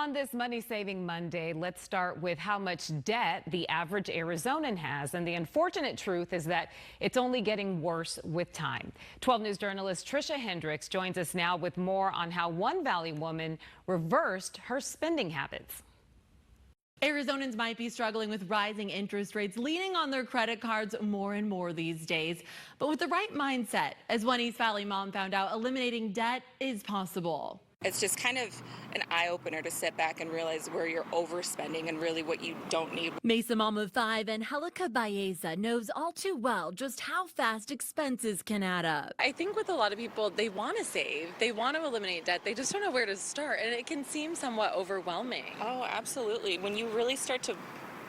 On this Money Saving Monday, let's start with how much debt the average Arizonan has. And the unfortunate truth is that it's only getting worse with time. 12 News journalist Trisha Hendricks joins us now with more on how one Valley woman reversed her spending habits. Arizonans might be struggling with rising interest rates, leaning on their credit cards more and more these days. But with the right mindset, as one East Valley mom found out, eliminating debt is possible. It's just kind of an eye-opener to sit back and realize where you're overspending and really what you don't need. Mesa mom of 5 Angelica Baeza knows all too well just how fast expenses can add up. I think with a lot of people, they want to save, they want to eliminate debt, they just don't know where to start, and it can seem somewhat overwhelming. Oh, absolutely. When you really start to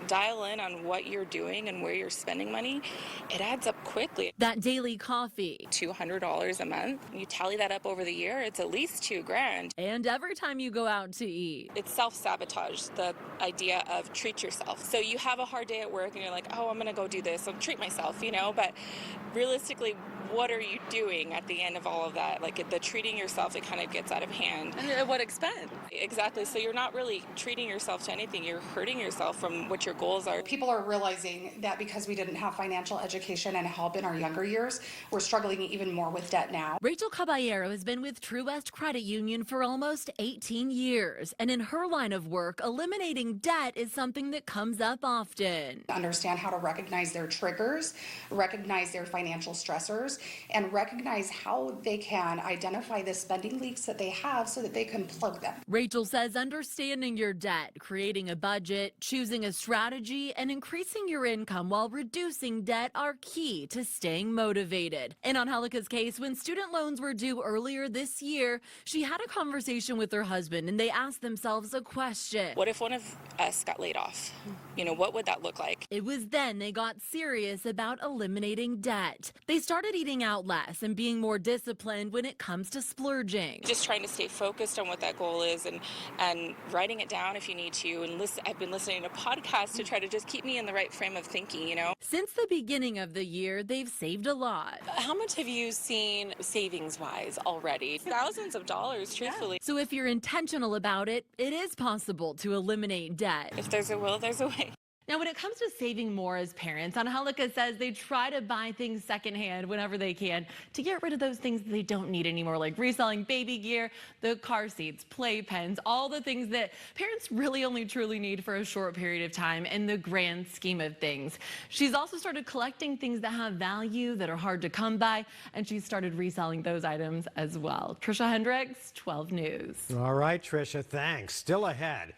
dial in on what you're doing and where you're spending money, it adds up quickly. That daily coffee, $200 a month. You tally that up over the year, it's at least $2,000. and every time you go out to eat. It's self-sabotage, the idea of treat yourself. So you have a hard day at work and you're like, oh, I'm going to go do this. I'll treat myself, but realistically, what are you doing at the end of all of that? Like the treating yourself, it kind of gets out of hand. And at what expense? Exactly. So you're not really treating yourself to anything. You're hurting yourself from what your goals are. People are realizing that because we didn't have financial education and help in our younger years, we're struggling even more with debt now. Rachel Caballero has been with True West Credit Union for almost 18 years. And in her line of work, eliminating debt is something that comes up often. Understand how to recognize their triggers, recognize their financial stressors, and recognize how they can identify the spending leaks that they have so that they can plug them. Rachel says understanding your debt, creating a budget, choosing a strategy, and increasing your income while reducing debt are key to staying motivated. In Angelica's case, when student loans were due earlier this year, she had a conversation with her husband and they asked themselves a question. What if one of us got laid off? What would that look like? It was then they got serious about eliminating debt. They started eating out less and being more disciplined when it comes to splurging. Just trying to stay focused on what that goal is and writing it down if you need to. And I've been listening to podcasts to try to just keep me in the right frame of thinking, Since the beginning of the year, they've saved a lot. How much have you seen savings-wise already? Thousands of dollars, truthfully. So if you're intentional about it, it is possible to eliminate debt. If there's a will, there's a way. Now, when it comes to saving more as parents, Angelica says they try to buy things secondhand whenever they can to get rid of those things that they don't need anymore, like reselling baby gear, the car seats, playpens, all the things that parents really only truly need for a short period of time in the grand scheme of things. She's also started collecting things that have value, that are hard to come by, and she's started reselling those items as well. Trisha Hendricks, 12 News. All right, Trisha, thanks. Still ahead.